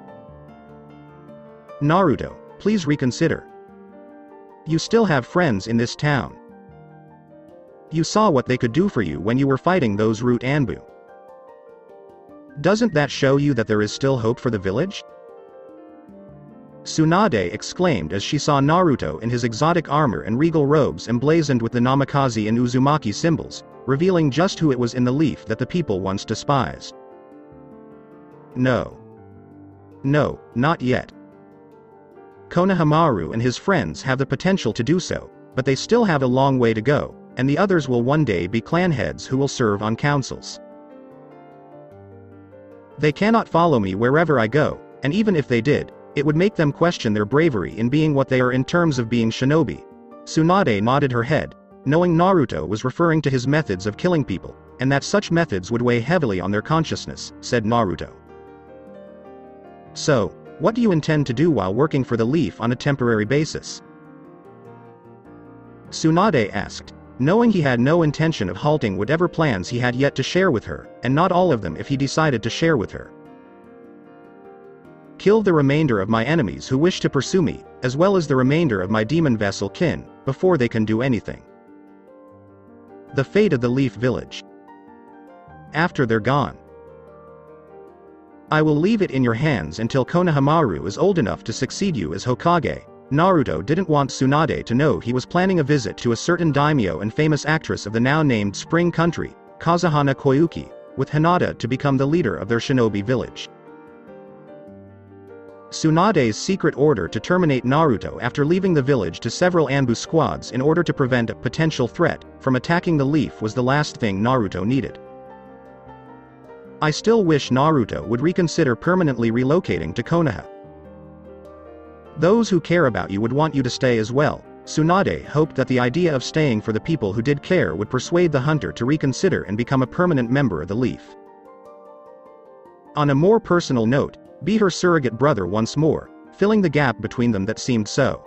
"Naruto, please reconsider. You still have friends in this town. You saw what they could do for you when you were fighting those Root Anbu. Doesn't that show you that there is still hope for the village?" Tsunade exclaimed as she saw Naruto in his exotic armor and regal robes emblazoned with the Namikaze and Uzumaki symbols, revealing just who it was in the Leaf that the people once despised. No. No, not yet. Konohamaru and his friends have the potential to do so, but they still have a long way to go, and the others will one day be clan heads who will serve on councils. They cannot follow me wherever I go, and even if they did, it would make them question their bravery in being what they are in terms of being shinobi. Tsunade nodded her head, knowing Naruto was referring to his methods of killing people, and that such methods would weigh heavily on their consciousness, said Naruto. "So, what do you intend to do while working for the Leaf on a temporary basis?" Tsunade asked, knowing he had no intention of halting whatever plans he had yet to share with her, and not all of them if he decided to share with her. "Kill the remainder of my enemies who wish to pursue me, as well as the remainder of my demon vessel kin, before they can do anything. The fate of the Leaf Village. After they're gone. I will leave it in your hands until Konohamaru is old enough to succeed you as Hokage." Naruto didn't want Tsunade to know he was planning a visit to a certain daimyo and famous actress of the now-named Spring Country, Kazuhana Koyuki, with Hinata to become the leader of their shinobi village. Tsunade's secret order to terminate Naruto after leaving the village to several Anbu squads in order to prevent a potential threat from attacking the Leaf was the last thing Naruto needed. I still wish Naruto would reconsider permanently relocating to Konoha. Those who care about you would want you to stay as well. Tsunade hoped that the idea of staying for the people who did care would persuade the hunter to reconsider and become a permanent member of the Leaf. On a more personal note, be her surrogate brother once more, filling the gap between them that seemed so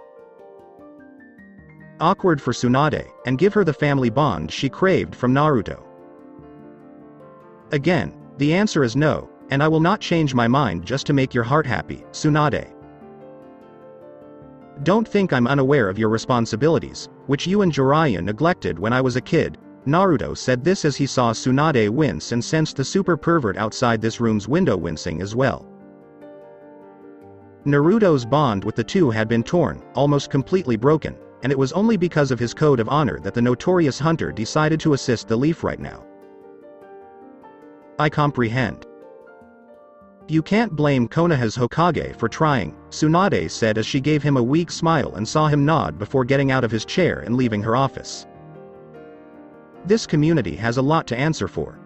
awkward for Tsunade, and give her the family bond she craved from Naruto. Again, the answer is no, and I will not change my mind just to make your heart happy, Tsunade. Don't think I'm unaware of your responsibilities, which you and Jiraiya neglected when I was a kid. Naruto said this as he saw Tsunade wince and sensed the super pervert outside this room's window wincing as well. Naruto's bond with the two had been torn, almost completely broken, and it was only because of his code of honor that the notorious hunter decided to assist the Leaf right now. I comprehend. You can't blame Konoha's Hokage for trying, Tsunade said as she gave him a weak smile and saw him nod before getting out of his chair and leaving her office. This community has a lot to answer for.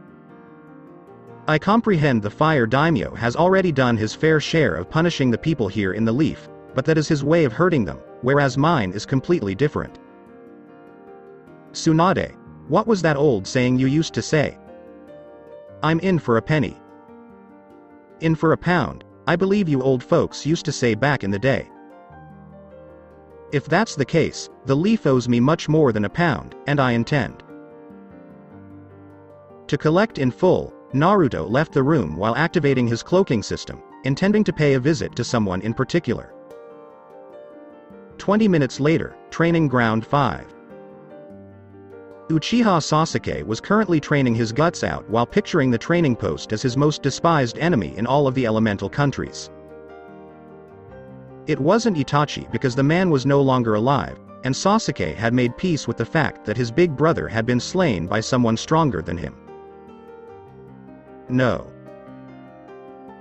I comprehend the Fire Daimyo has already done his fair share of punishing the people here in the Leaf, but that is his way of hurting them, whereas mine is completely different. Tsunade, what was that old saying you used to say? I'm in for a penny. In for a pound, I believe you old folks used to say back in the day. If that's the case, the leaf owes me much more than £1, and I intend to collect in full. Naruto left the room while activating his cloaking system, intending to pay a visit to someone in particular. 20 minutes later, Training Ground 5. Uchiha Sasuke was currently training his guts out while picturing the training post as his most despised enemy in all of the elemental countries. It wasn't Itachi because the man was no longer alive, and Sasuke had made peace with the fact that his big brother had been slain by someone stronger than him. No.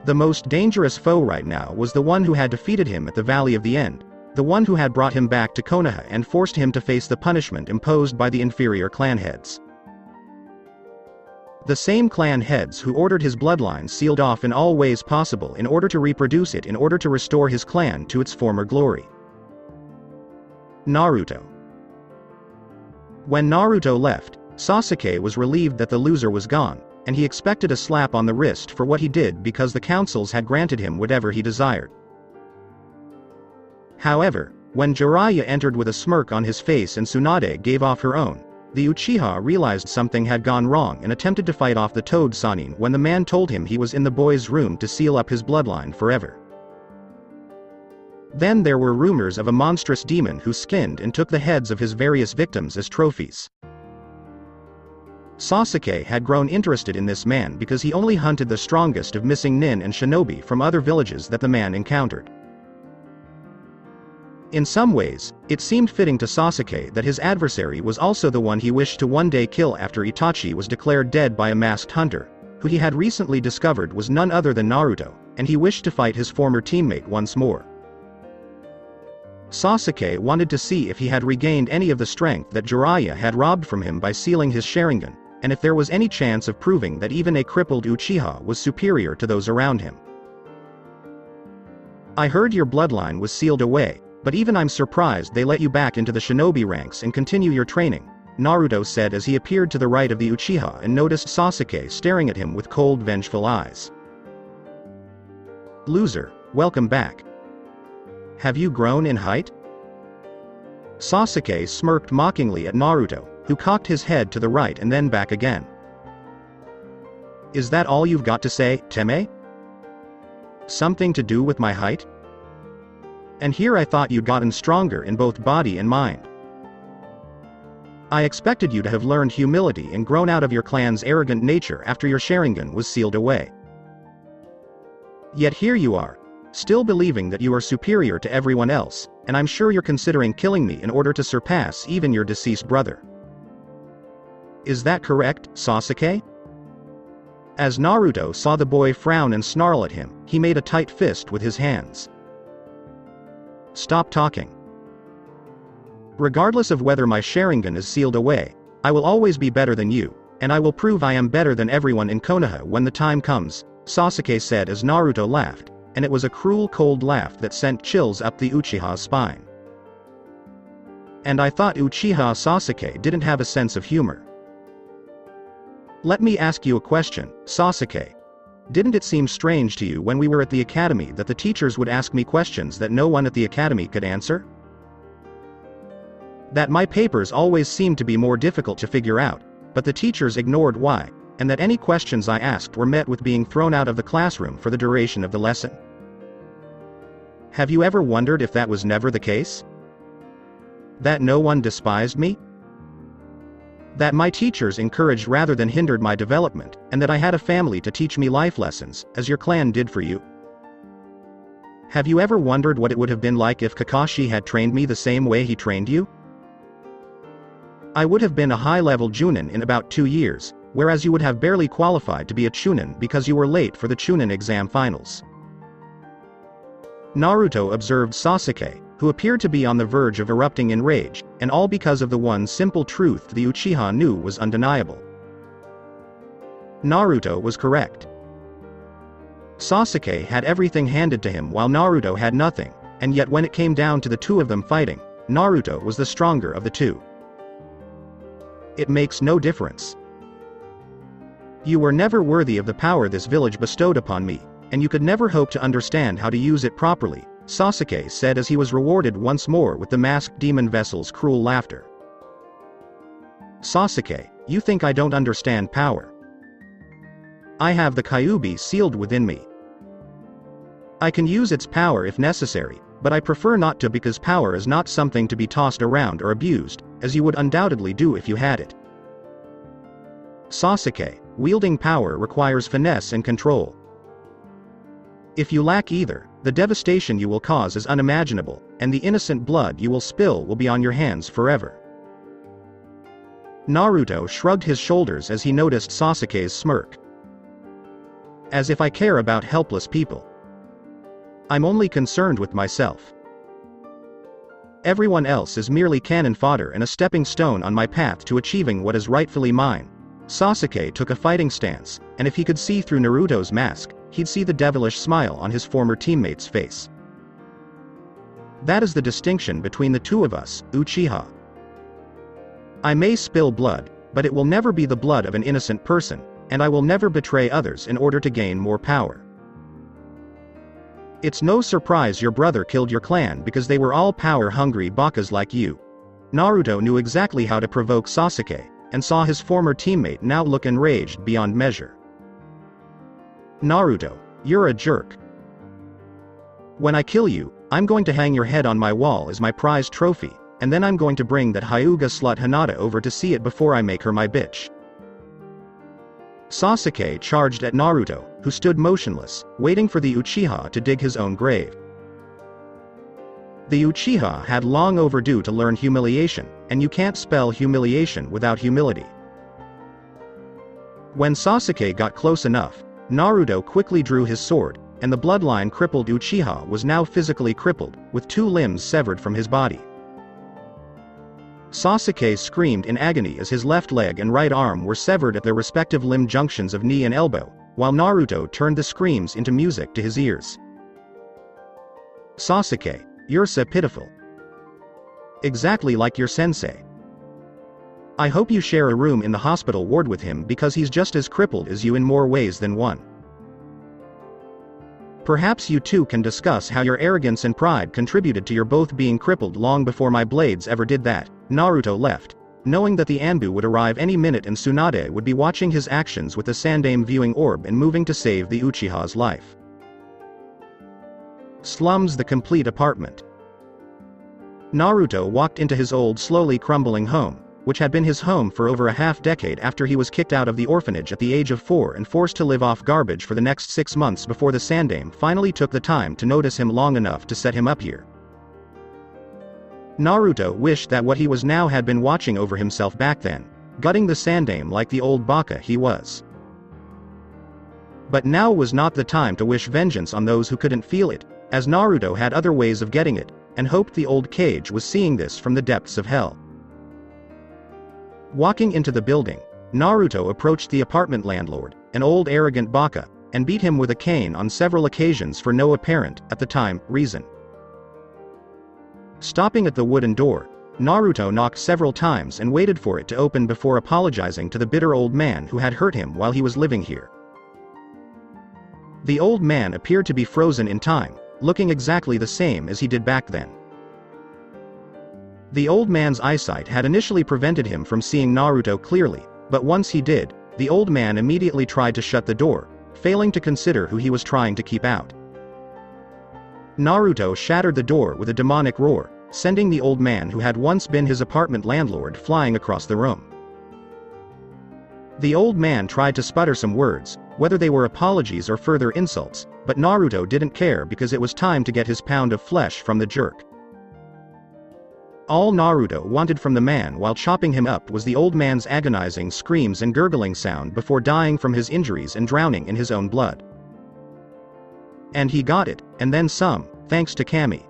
The most dangerous foe right now was the one who had defeated him at the Valley of the End, the one who had brought him back to Konoha and forced him to face the punishment imposed by the inferior clan heads. The same clan heads who ordered his bloodline sealed off in all ways possible in order to reproduce it in order to restore his clan to its former glory. Naruto. When Naruto left, Sasuke was relieved that the loser was gone, and he expected a slap on the wrist for what he did because the councils had granted him whatever he desired. However, when Jiraiya entered with a smirk on his face and Tsunade gave off her own, the Uchiha realized something had gone wrong and attempted to fight off the Toad Sannin when the man told him he was in the boy's room to seal up his bloodline forever. Then there were rumors of a monstrous demon who skinned and took the heads of his various victims as trophies. Sasuke had grown interested in this man because he only hunted the strongest of missing nin and shinobi from other villages that the man encountered. In some ways, it seemed fitting to Sasuke that his adversary was also the one he wished to one day kill after Itachi was declared dead by a masked hunter, who he had recently discovered was none other than Naruto, and he wished to fight his former teammate once more. Sasuke wanted to see if he had regained any of the strength that Jiraiya had robbed from him by sealing his Sharingan, and if there was any chance of proving that even a crippled Uchiha was superior to those around him. I heard your bloodline was sealed away, but even I'm surprised they let you back into the shinobi ranks and continue your training, Naruto said as he appeared to the right of the Uchiha and noticed Sasuke staring at him with cold, vengeful eyes. Loser, welcome back. Have you grown in height? Sasuke smirked mockingly at Naruto, who cocked his head to the right and then back again. Is that all you've got to say, Teme? Something to do with my height? And here I thought you'd gotten stronger in both body and mind. I expected you to have learned humility and grown out of your clan's arrogant nature after your Sharingan was sealed away. Yet here you are, still believing that you are superior to everyone else, and I'm sure you're considering killing me in order to surpass even your deceased brother. Is that correct, Sasuke? As Naruto saw the boy frown and snarl at him, he made a tight fist with his hands. Stop talking. Regardless of whether my Sharingan is sealed away, I will always be better than you, and I will prove I am better than everyone in Konoha when the time comes, Sasuke said as Naruto laughed, and it was a cruel cold laugh that sent chills up the Uchiha's spine. And I thought Uchiha Sasuke didn't have a sense of humor. Let me ask you a question, Sasuke. Didn't it seem strange to you when we were at the academy that the teachers would ask me questions that no one at the academy could answer? That my papers always seemed to be more difficult to figure out, but the teachers ignored why, and that any questions I asked were met with being thrown out of the classroom for the duration of the lesson? Have you ever wondered if that was never the case? That no one despised me? That my teachers encouraged rather than hindered my development, and that I had a family to teach me life lessons, as your clan did for you? Have you ever wondered what it would have been like if Kakashi had trained me the same way he trained you? I would have been a high-level Chunin in about 2 years, whereas you would have barely qualified to be a Chunin because you were late for the Chunin exam finals. Naruto observed Sasuke, who appeared to be on the verge of erupting in rage, and all because of the one simple truth the Uchiha knew was undeniable. Naruto was correct. Sasuke had everything handed to him while Naruto had nothing, and yet when it came down to the two of them fighting, Naruto was the stronger of the two. It makes no difference. You were never worthy of the power this village bestowed upon me, and you could never hope to understand how to use it properly, Sasuke said as he was rewarded once more with the masked demon vessel's cruel laughter. Sasuke, you think I don't understand power? I have the Kyuubi sealed within me. I can use its power if necessary, but I prefer not to because power is not something to be tossed around or abused, as you would undoubtedly do if you had it. Sasuke, wielding power requires finesse and control. If you lack either, the devastation you will cause is unimaginable, and the innocent blood you will spill will be on your hands forever. Naruto shrugged his shoulders as he noticed Sasuke's smirk. As if I care about helpless people. I'm only concerned with myself. Everyone else is merely cannon fodder and a stepping stone on my path to achieving what is rightfully mine. Sasuke took a fighting stance, and if he could see through Naruto's mask, he'd see the devilish smile on his former teammate's face. That is the distinction between the two of us, Uchiha. I may spill blood, but it will never be the blood of an innocent person, and I will never betray others in order to gain more power. It's no surprise your brother killed your clan because they were all power-hungry bakas like you. Naruto knew exactly how to provoke Sasuke, and saw his former teammate now look enraged beyond measure. Naruto, you're a jerk. When I kill you, I'm going to hang your head on my wall as my prize trophy, and then I'm going to bring that Hyuga slut Hinata over to see it before I make her my bitch. Sasuke charged at Naruto, who stood motionless, waiting for the Uchiha to dig his own grave. The Uchiha had long overdue to learn humiliation, and you can't spell humiliation without humility. When Sasuke got close enough, Naruto quickly drew his sword, and the bloodline crippled Uchiha was now physically crippled, with 2 limbs severed from his body. Sasuke screamed in agony as his left leg and right arm were severed at their respective limb junctions of knee and elbow, while Naruto turned the screams into music to his ears. Sasuke, you're so pitiful. Exactly like your sensei. I hope you share a room in the hospital ward with him because he's just as crippled as you in more ways than one. Perhaps you two can discuss how your arrogance and pride contributed to your both being crippled long before my blades ever did that. Naruto left, knowing that the Anbu would arrive any minute and Tsunade would be watching his actions with the Sandaime viewing orb and moving to save the Uchiha's life. Slums the complete apartment. Naruto walked into his old slowly crumbling home, which had been his home for over a half-decade after he was kicked out of the orphanage at the age of 4 and forced to live off garbage for the next 6 months before the Sandaime finally took the time to notice him long enough to set him up here. Naruto wished that what he was now had been watching over himself back then, gutting the Sandaime like the old baka he was. But now was not the time to wish vengeance on those who couldn't feel it, as Naruto had other ways of getting it, and hoped the old cage was seeing this from the depths of hell. Walking into the building, Naruto approached the apartment landlord, an old arrogant baka, and beat him with a cane on several occasions for no apparent, at the time, reason. Stopping at the wooden door, Naruto knocked several times and waited for it to open before apologizing to the bitter old man who had hurt him while he was living here. The old man appeared to be frozen in time, looking exactly the same as he did back then. The old man's eyesight had initially prevented him from seeing Naruto clearly, but once he did, the old man immediately tried to shut the door, failing to consider who he was trying to keep out. Naruto shattered the door with a demonic roar, sending the old man who had once been his apartment landlord flying across the room. The old man tried to sputter some words, whether they were apologies or further insults, but Naruto didn't care because it was time to get his pound of flesh from the jerk. All Naruto wanted from the man while chopping him up was the old man's agonizing screams and gurgling sound before dying from his injuries and drowning in his own blood. And he got it, and then some, thanks to Kami.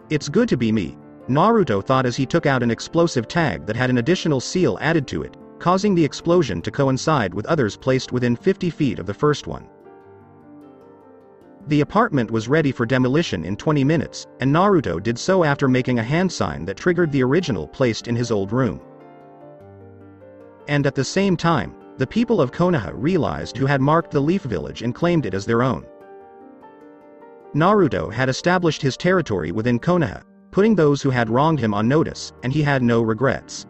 It's good to be me, Naruto thought as he took out an explosive tag that had an additional seal added to it, causing the explosion to coincide with others placed within 50 feet of the first one. The apartment was ready for demolition in 20 minutes, and Naruto did so after making a hand sign that triggered the original placed in his old room. And at the same time, the people of Konoha realized who had marked the Leaf Village and claimed it as their own. Naruto had established his territory within Konoha, putting those who had wronged him on notice, and he had no regrets.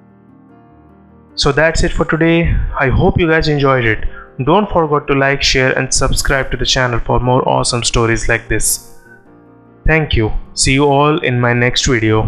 So that's it for today. I hope you guys enjoyed it. Don't forget to like, share and subscribe to the channel for more awesome stories like this. Thank you. See you all in my next video.